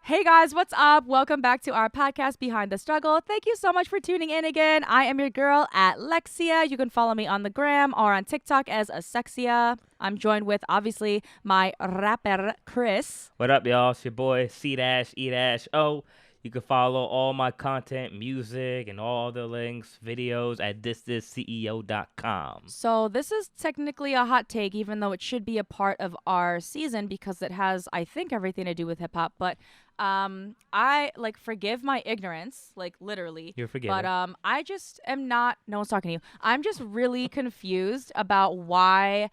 Hey guys, what's up? Welcome back to our podcast, Behind the Struggle. Thank you so much for tuning in again. I am your girl at Lexia. You can follow me on the gram or on TikTok as Asexia. I'm joined with, obviously, my rapper, Chris. What up, y'all? It's your boy C-E-O. You can follow all my content, music, and all the links, videos at thisthisceo.com. So this is technically a hot take, even though it should be a part of our season because it has, I think, everything to do with hip hop. But I forgive my ignorance, like literally. You're forgiven. But I just am not. No one's talking to you. I'm just really confused about why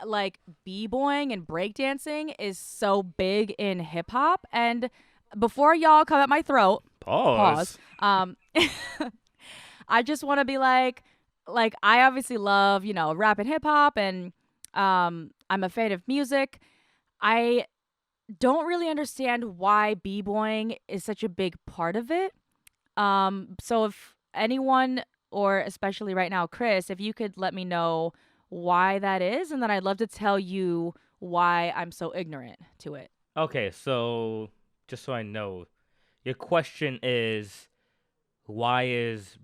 like b-boying and breakdancing is so big in hip hop. And before y'all come at my throat, Pause. I just want to be like I obviously love, rap and hip hop, and I'm a fan of music. I don't really understand why b-boying is such a big part of it. So if anyone, or especially right now, Chris, if you could let me know why that is, and then I'd love to tell you why I'm so ignorant to it. Okay, so just so I know, your question is, why is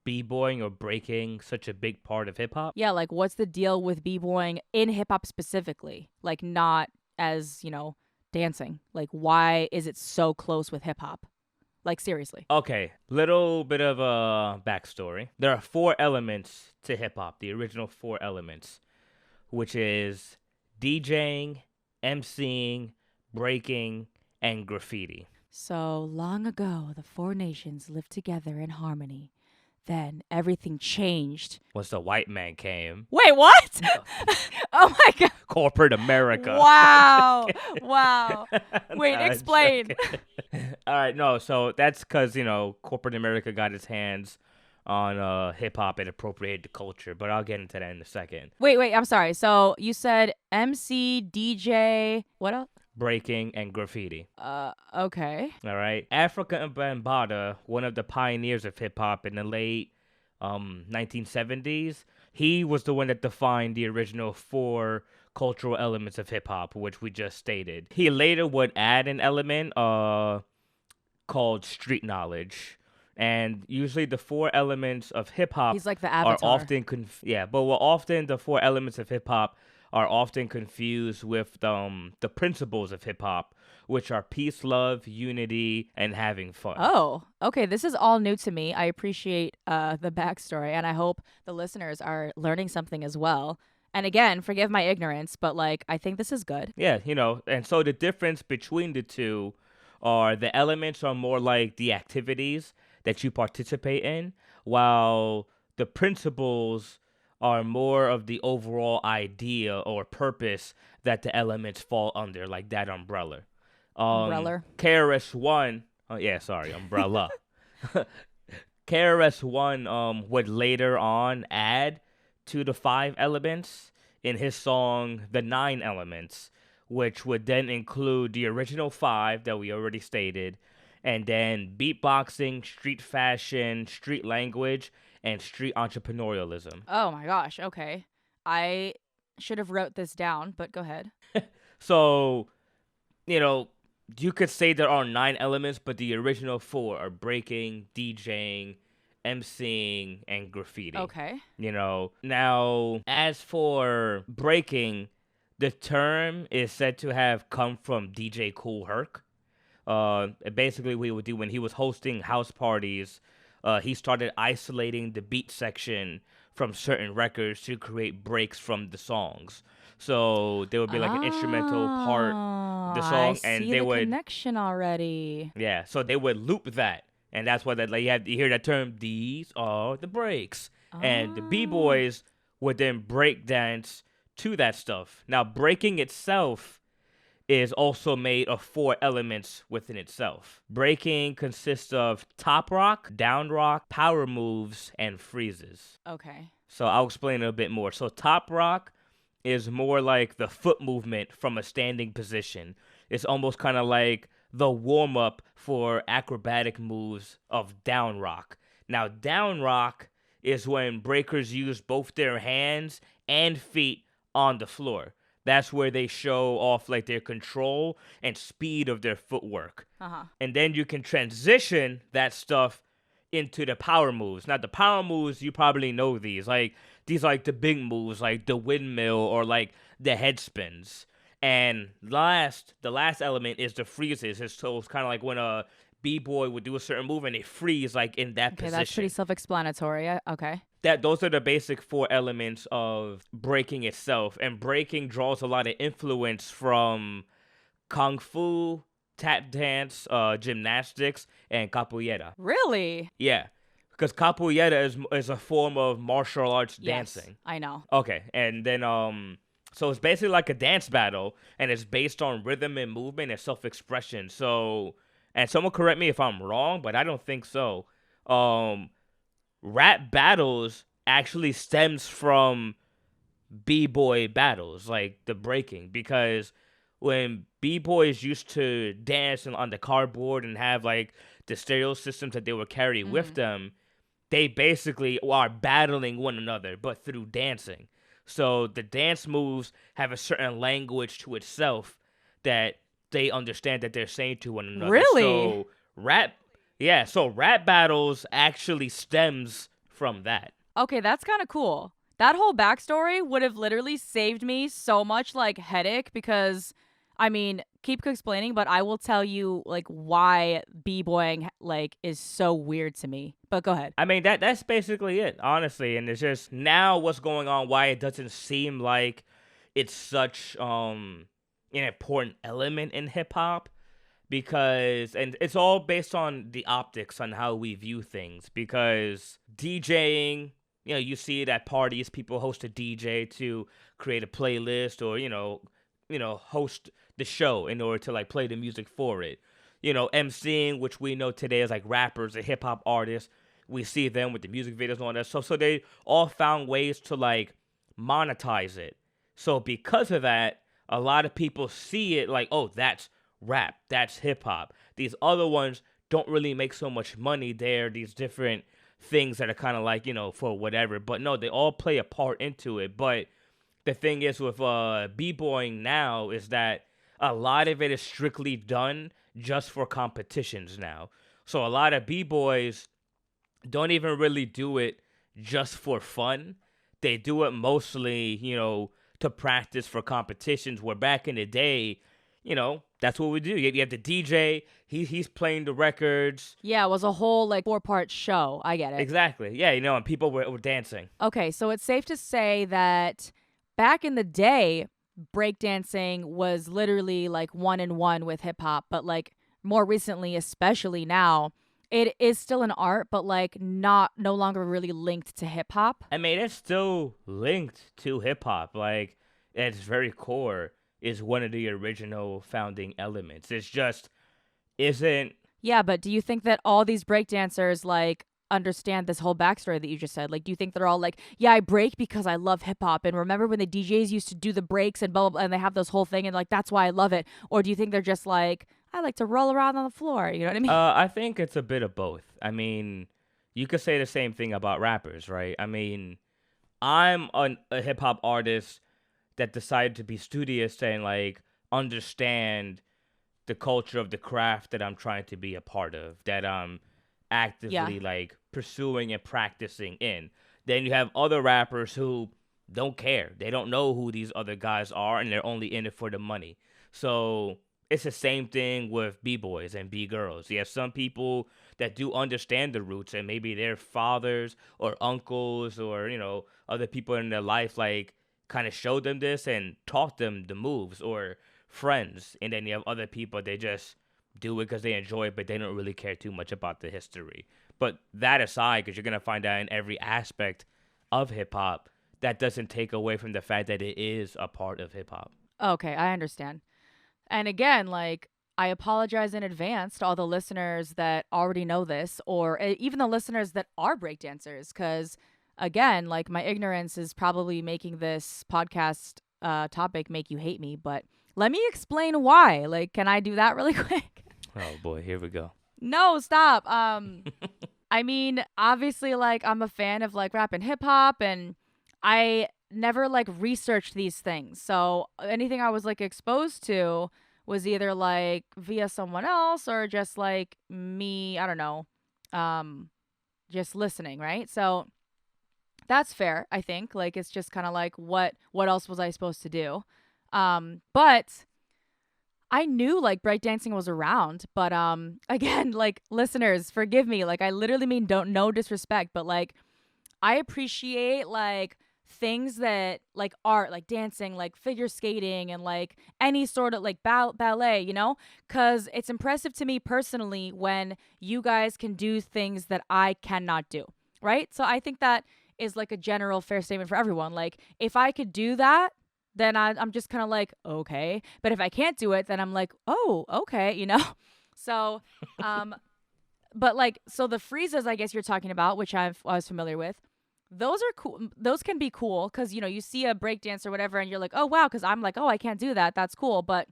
b-boying or breaking such a big part of hip-hop? Yeah, like what's the deal with b-boying in hip hop specifically? Like not as, dancing. Like why is it so close with hip hop? Like seriously. Okay, little bit of a backstory. There are 4 elements to hip-hop, the original 4 elements, which is DJing, MCing, breaking, and graffiti. So long ago, the 4 nations lived together in harmony. Then everything changed. Once the white man came, Wait, what? Oh my god. corporate America. Wow. Wow. Wait, Nah, I'm explain. joking. All right, no, so that's because, corporate America got its hands on hip-hop and appropriated the culture, but I'll get into that in a second. Wait, I'm sorry. So you said MC, DJ, what else? Breaking and graffiti. Okay. All right. Africa Bambaataa, one of the pioneers of hip hop in the late 1970s, he was the one that defined the original 4 cultural elements of hip hop, which we just stated. He later would add an element called street knowledge. And usually the 4 elements of hip hop He's like the are avatar. often often the 4 elements of hip hop are often confused with the principles of hip hop, which are peace, love, unity, and having fun. Oh, okay. This is all new to me. I appreciate the backstory, and I hope the listeners are learning something as well. And again, forgive my ignorance, but I think this is good. Yeah, and so the difference between the two are the elements are more like the activities that you participate in, while the principles are more of the overall idea or purpose that the elements fall under, like that umbrella. Umbrella. KRS-One, umbrella. KRS-One would later on add to the 5 elements in his song The 9 Elements, which would then include the original 5 that we already stated, and then beatboxing, street fashion, street language, and street entrepreneurialism. Oh my gosh. Okay. I should have wrote this down, but go ahead. So, you could say there are 9 elements, but the original 4 are breaking, DJing, MCing, and graffiti. Okay. Now, as for breaking, the term is said to have come from DJ Kool Herc. Basically, what he would do when he was hosting house parties, he started isolating the beat section from certain records to create breaks from the songs. So there would be like an instrumental part of the song, I and see they the would connection already. yeah. So they would loop that, and that's why you hear that term. These are the breaks, and the b-boys would then break dance to that stuff. Now breaking itself is also made of 4 elements within itself. Breaking consists of top rock, down rock, power moves, and freezes. Okay. So I'll explain it a bit more. So top rock is more like the foot movement from a standing position. It's almost kind of like the warm-up for acrobatic moves of down rock. Now down rock is when breakers use both their hands and feet on the floor. That's where they show off like their control and speed of their footwork. Uh-huh. And then you can transition that stuff into the power moves. Now the power moves, you probably know these are like the big moves, like the windmill or like the head spins. And the last element is the freezes. So it's kind of like when a b-boy would do a certain move and they freeze like in that Okay, that's pretty position. self-explanatory. Okay. That those are the basic four elements of breaking itself, and breaking draws a lot of influence from kung fu, tap dance, gymnastics, and capoeira. Really? Yeah, because capoeira is a form of martial arts Yes, dancing. I know. Okay, and then so it's basically like a dance battle, and it's based on rhythm and movement and self-expression. So, and someone correct me if I'm wrong, but I don't think so. Um, Rap battles actually stems from b-boy battles, like the breaking, because when b-boys used to dance on the cardboard and have like the stereo systems that they would carry with Mhm. them, they basically are battling one another, but through dancing. So the dance moves have a certain language to itself that they understand that they're saying to one another. Really? So rap, yeah, so rap battles actually stems from that. Okay, that's kind of cool. That whole backstory would have literally saved me so much like headache because I mean, keep explaining, but I will tell you like why b-boying like is so weird to me. But go ahead. I mean that's basically it, honestly. And it's just now what's going on, why it doesn't seem like it's such an important element in hip hop, because and it's all based on the optics on how we view things, because DJing, you see it at parties, people host a DJ to create a playlist, or host the show in order to like play the music for it. MCing, which we know today is like rappers and hip hop artists, we see them with the music videos and all that. So they all found ways to like monetize it. So because of that, a lot of people see it like, oh, that's rap, that's hip hop. These other ones don't really make so much money. They're these different things that are kind of like, for whatever. But no, they all play a part into it. But the thing is with b-boying now is that a lot of it is strictly done just for competitions now. So a lot of b-boys don't even really do it just for fun. They do it mostly, to practice for competitions, where back in the day, that's what we do. You have the DJ, he's playing the records. Yeah, it was a whole like four-part show. I get it. Exactly. Yeah, and people were dancing. Okay, so it's safe to say that back in the day, breakdancing was literally like one in one with hip hop, but like more recently, especially now, it is still an art, but like not no longer really linked to hip hop. I mean, it's still linked to hip hop. Like, at its very core is one of the original founding elements. It's just isn't. Yeah, but do you think that all these breakdancers like understand this whole backstory that you just said? Like, do you think they're all like, yeah, I break because I love hip hop, and remember when the DJs used to do the breaks and blah, blah, blah, and they have this whole thing, and like that's why I love it? Or do you think they're just like, I like to roll around on the floor? You know what I mean? I think it's a bit of both. I mean, you could say the same thing about rappers, right? I mean, I'm a hip hop artist that decided to be studious and like understand the culture of the craft that I'm trying to be a part of, that I'm Yeah. actively like pursuing and practicing in. Then you have other rappers who don't care. They don't know who these other guys are, and they're only in it for the money. So it's the same thing with b-boys and b-girls. You have some people that do understand the roots, and maybe their fathers or uncles or other people in their life like kind of showed them this and taught them the moves, or friends. And then you have other people, they just do it because they enjoy it, but they don't really care too much about the history. But that aside, because you're going to find out in every aspect of hip hop, that doesn't take away from the fact that it is a part of hip hop. Okay, I understand. And again, like, I apologize in advance to all the listeners that already know this, or even the listeners that are breakdancers, because again, like, my ignorance is probably making this podcast topic make you hate me. But let me explain why. Like, can I do that really quick? Oh boy, here we go. No, stop. I mean, obviously, like, I'm a fan of like rap and hip hop, and I never like researched these things. So anything I was like exposed to was either like via someone else or just like me, I don't know, um just listening, right? So that's fair, I think. Like it's just kind of like what else was I supposed to do? But I knew like breakdancing was around, but again, like listeners, forgive me. Like I literally mean don't no disrespect, but like I appreciate like things that like art, like dancing, like figure skating and like any sort of like ballet, you know? Cuz it's impressive to me personally when you guys can do things that I cannot do, right? So I think that is like a general fair statement for everyone. Like if I could do that, then I'm just kind of like, okay. But if I can't do it, then I'm like, oh, okay, you know? So, um, but like, so the freezes, I guess you're talking about, which I was familiar with, those are cool. Those can be cool because, you know, you see a breakdance or whatever and you're like, oh, wow, because I'm like, oh, I can't do that. That's cool. But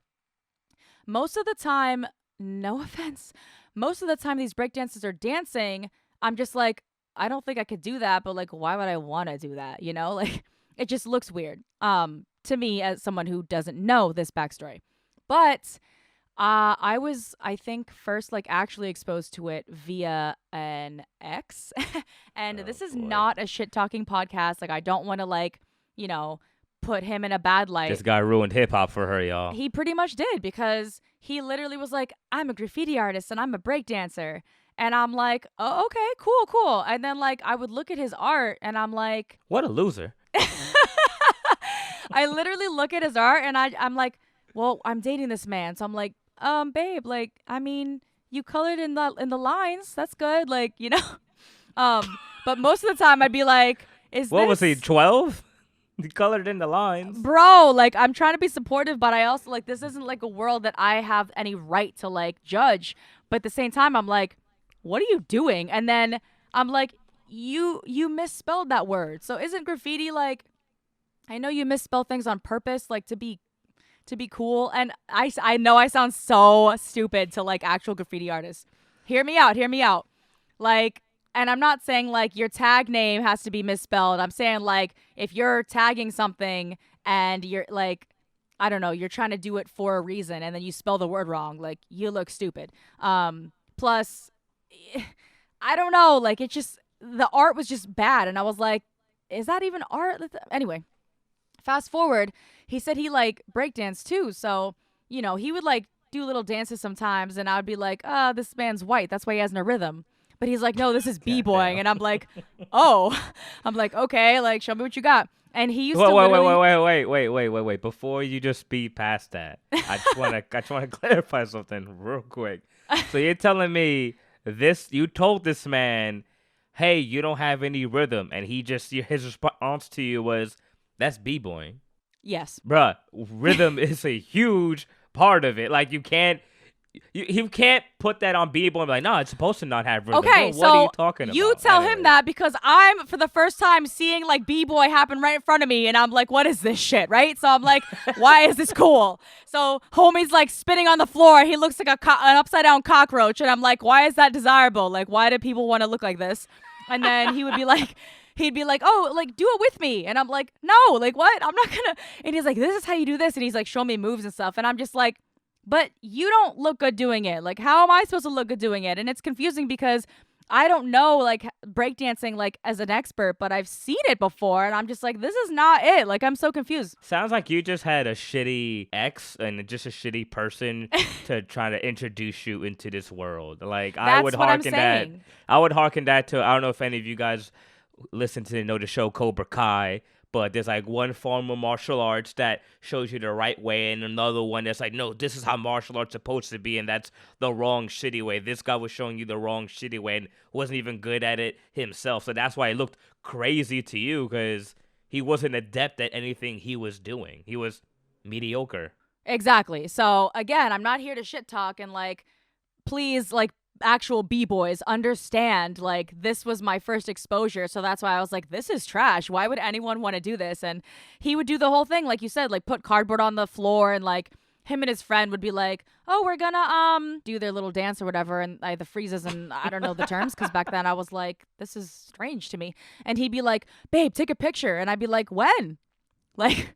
most of the time, no offense, most of the time these breakdancers are dancing, I'm just like, I don't think I could do that, but like, why would I want to do that? You know, like it just looks weird. To me as someone who doesn't know this backstory. But I was, I think, first like actually exposed to it via an ex. And Oh this is boy. not a shit talking podcast. Like I don't want to like, you know, put him in a bad light. This guy ruined hip hop for her, y'all. He pretty much did because he literally was like, I'm a graffiti artist and I'm a break dancer. And I'm like, oh, okay, cool, cool. And then like I would look at his art and I'm like, What a loser. I literally look at his art and I'm like, well, I'm dating this man. So I'm like, babe, like, I mean, you colored in the lines. That's good. Like, you know. But most of the time I'd be like, is What was he, this 12? He colored in the lines. bro, like I'm trying to be supportive, but I also like this isn't like a world that I have any right to like judge. But at the same time, I'm like, what are you doing? And then I'm like, you misspelled that word. So isn't graffiti like I know you misspell things on purpose, like to be cool. And I know I sound so stupid to like actual graffiti artists. Hear me out. Hear me out. Like, and I'm not saying like your tag name has to be misspelled. I'm saying like if you're tagging something and you're like, I don't know, you're trying to do it for a reason and then you spell the word wrong, like you look stupid. Plus, I don't know, like it just, the art was just bad. And I was like, is that even art? Anyway, fast forward, he said he like breakdance too. So, you know, he would like do little dances sometimes and I would be like, this man's white. That's why he has no rhythm. But he's like, no, this is b-boying. Goddamn. And I'm like, oh. I'm like, okay, like show me what you got. And he used Wait, to wait, wait, literally wait. Before you just speed past that, I just wanna clarify something real quick. So you're telling me you told this man, hey, you don't have any rhythm, and his response to you was, that's b-boying. Yes. Bruh, rhythm is a huge part of it. Like you can't put that on b-boy and be like, no, it's supposed to not have rhythm. Okay, Bro, what are you talking you about? tell him Anyways. that because I'm for the first time seeing like b-boy happen right in front of me and I'm like, what is this shit, right? So I'm like, why is this cool? So homie's like spinning on the floor. He looks like an upside down cockroach and I'm like, why is that desirable? Like, why do people want to look like this? And then he'd be like, oh, like, do it with me. And I'm like, no, like, what? I'm not gonna. And he's like, this is how you do this. And he's like, showing me moves and stuff. And I'm just like, but you don't look good doing it. Like, how am I supposed to look good doing it? And it's confusing because I don't know, like, breakdancing, like, as an expert, but I've seen it before. And I'm just like, this is not it. Like, I'm so confused. Sounds like you just had a shitty ex and just a shitty person to try to introduce you into this world. Like, I would That's what I'm hearken that. saying. I would hearken that to. I don't know if any of you guys listen to the show Cobra Kai, but there's like one form of martial arts that shows you the right way, and another one that's like, no, this is how martial arts supposed to be, and that's the wrong shitty way. This guy was showing you the wrong shitty way and wasn't even good at it himself, so that's why it looked crazy to you because he wasn't adept at anything he was doing. He was mediocre. Exactly. So, again, I'm not here to shit talk and, like, please, like, actual b-boys understand like this was my first exposure, so that's why I was like, this is trash, why would anyone want to do this? And he would do the whole thing like you said, like put cardboard on the floor and like him and his friend would be like, "Oh, we're gonna do their little dance or whatever," and the freezes, and I don't know the terms because back then I was like, "This is strange to me." And he'd be like, "Babe, take a picture," and I'd be like, "When?" Like,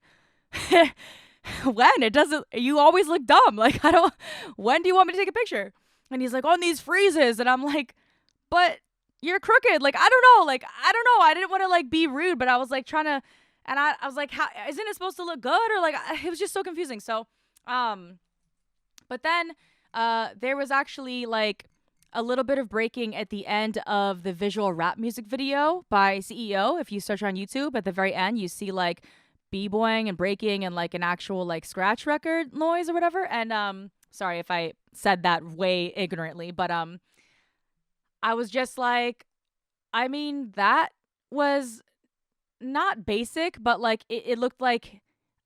when? It doesn't. You always look dumb. Like, I don't. When do you want me to take a picture? And he's like, "On these freezes," and I'm like, "But you're crooked." Like, I don't know. Like, I don't know. I didn't want to like be rude, but I was like trying to, and I was like, "How isn't it supposed to look good?" Or like, it was just so confusing. So, um, but then there was actually like a little bit of breaking at the end of the visual rap music video by CEO. If you search on YouTube, at the very end, you see like b-boying and breaking and like an actual like scratch record noise or whatever. And sorry if I said that way ignorantly, but I was just like, I mean, that was not basic, but like it looked like,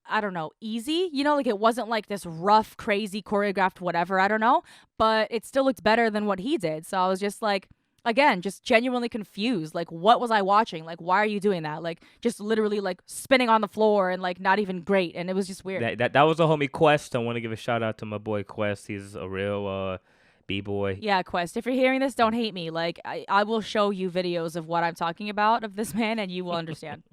I don't know, easy. You know, like it wasn't like this rough, crazy, choreographed whatever. I don't know. But it still looked better than what he did. So I was just like, again, just genuinely confused. Like, what was I watching? Like, why are you doing that? Like, just literally like spinning on the floor and like not even great. And it was just weird. That was a homie Quest. I want to give a shout out to my boy Quest. He's a real b-boy. Yeah, Quest. If you're hearing this, don't hate me. Like, I will show you videos of what I'm talking about of this man and you will understand.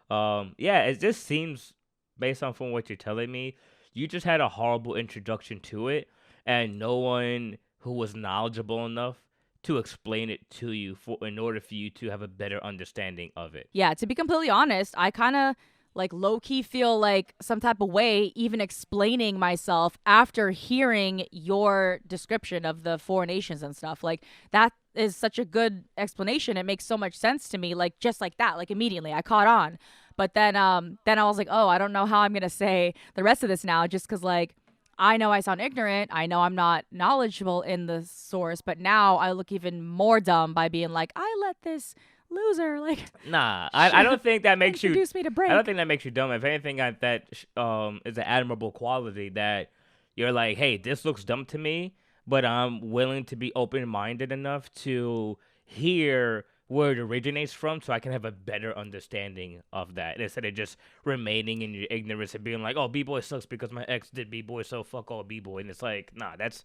Yeah, it just seems, based on from what you're telling me, you just had a horrible introduction to it, and no one who was knowledgeable enough to explain it to you in order for you to have a better understanding of it. Yeah, to be completely honest, I kind of like low key feel like some type of way even explaining myself after hearing your description of the four nations and stuff. Like that is such a good explanation. It makes so much sense to me, like just like that, like immediately I caught on. But then I was like, "Oh, I don't know how I'm going to say the rest of this now just cuz like I know I sound ignorant. I know I'm not knowledgeable in the source, but now I look even more dumb by being like, I let this loser like Nah, I don't think that makes you. introduce me to break." I don't think that makes you dumb. If anything, that is an admirable quality that you're like, hey, this looks dumb to me, but I'm willing to be open minded enough to hear where it originates from, so I can have a better understanding of that instead of just remaining in your ignorance and being like, oh, b-boy sucks because my ex did b-boy, so fuck all b-boy. And it's like, nah, that's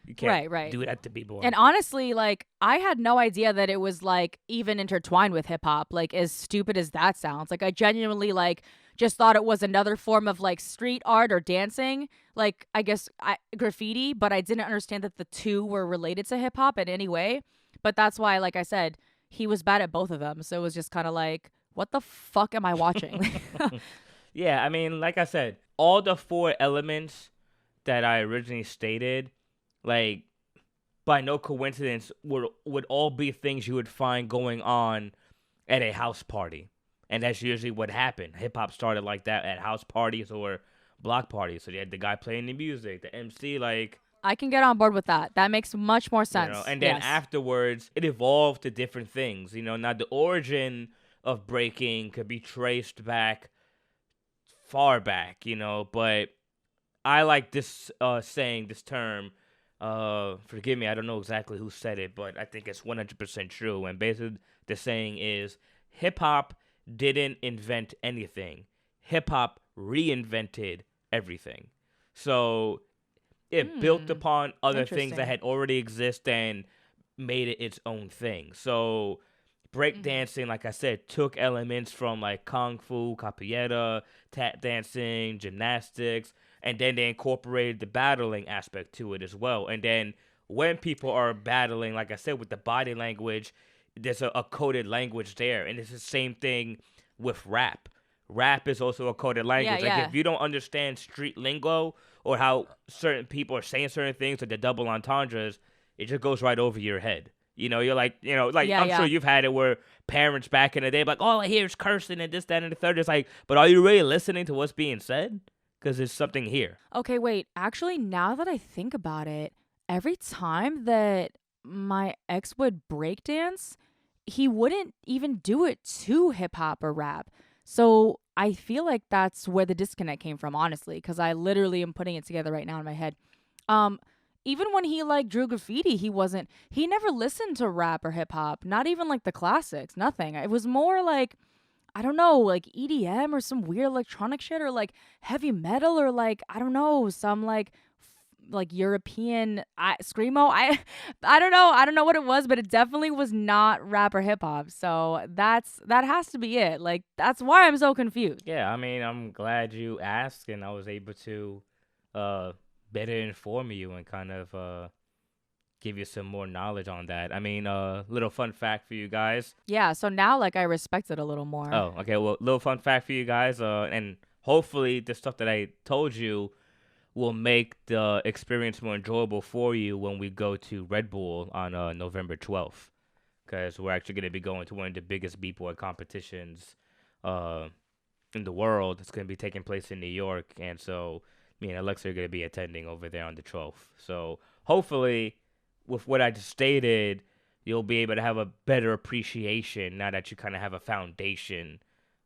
you can't Right. do that to b-boy. And honestly, like I had no idea that it was like even intertwined with hip hop. Like as stupid as that sounds, like I genuinely like just thought it was another form of like street art or dancing, like I guess graffiti, but I didn't understand that the two were related to hip hop in any way. But that's why, like I said, he was bad at both of them. So it was just kind of like, what the fuck am I watching? Yeah, I mean, like I said, all the four elements that I originally stated, like by no coincidence, would all be things you would find going on at a house party, and that's usually what happened. Hip hop started like that at house parties or block parties. So you had the guy playing the music, the MC, like. I can get on board with that. That makes much more sense. You know, and then Yes. afterwards, it evolved to different things. You know, now the origin of breaking could be traced back far back. You know, but I like this saying, this term. Forgive me, I don't know exactly who said it, but I think it's 100% true. And basically, the saying is, hip hop didn't invent anything. Hip hop reinvented everything. So it built upon other things that Interesting. had already exist and made it its own thing. So breakdancing, like I said, took elements from like kung fu, capoeira, tap dancing, gymnastics, and then they incorporated the battling aspect to it as well. And then when people are battling, like I said, with the body language, there's a coded language there. And it's the same thing with rap. Rap is also a coded language. Like Yeah. if you don't understand street lingo or how certain people are saying certain things, like the double entendres, it just goes right over your head. You know, you're like, Yeah, I'm sure you've had it where parents back in the day, like, all I hear is cursing and this, that, and the third. It's like, but are you really listening to what's being said? Because there's something here. Okay, wait. Actually, now that I think about it, every time that my ex would breakdance, he wouldn't even do it to hip hop or rap. So I feel like that's where the disconnect came from, honestly, because I literally am putting it together right now in my head. Um, Even when he like drew graffiti, he never listened to rap or hip hop, not even like the classics, nothing. It was more like I don't know, like EDM or some weird electronic shit or like heavy metal or like I don't know, some like European screamo. I don't know. I don't know what it was, but it definitely was not rap or hip hop. So that has to be it. Like that's why I'm so confused. Yeah, I mean, I'm glad you asked, and I was able to uh better inform you and kind of give you some more knowledge on that. I mean, little fun fact for you guys. Yeah, so now like I respect it a little more. Oh, okay. Well, little fun fact for you guys. And hopefully the stuff that I told you will make the experience more enjoyable for you when we go to Red Bull on November 12th. Because we're actually going to be going to one of the biggest b-boy competitions uh, in the world. It's going to be taking place in New York. And so me and Alexa are going to be attending over there on the 12th. So hopefully, with what I just stated, you'll be able to have a better appreciation now that you kind of have a foundation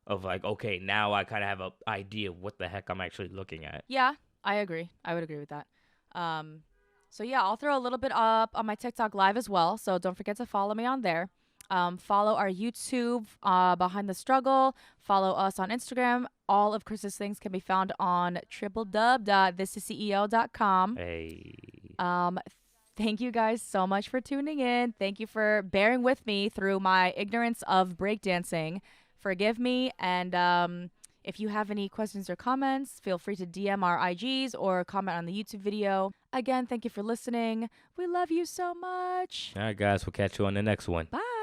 of like, okay, now I kind of have an idea of what the heck I'm actually looking at. Yeah, I agree. I would agree with that. So yeah, I'll throw a little bit up on my TikTok live as well. So don't forget to follow me on there. Follow our YouTube, Behind the Struggle. Follow us on Instagram. All of Chris's things can be found on www.thisisceo.com. Hey. Thank you guys so much for tuning in. Thank you for bearing with me through my ignorance of breakdancing. Forgive me. And if you have any questions or comments, feel free to DM our IGs or comment on the YouTube video. Again, thank you for listening. We love you so much. All right, guys, we'll catch you on the next one. Bye.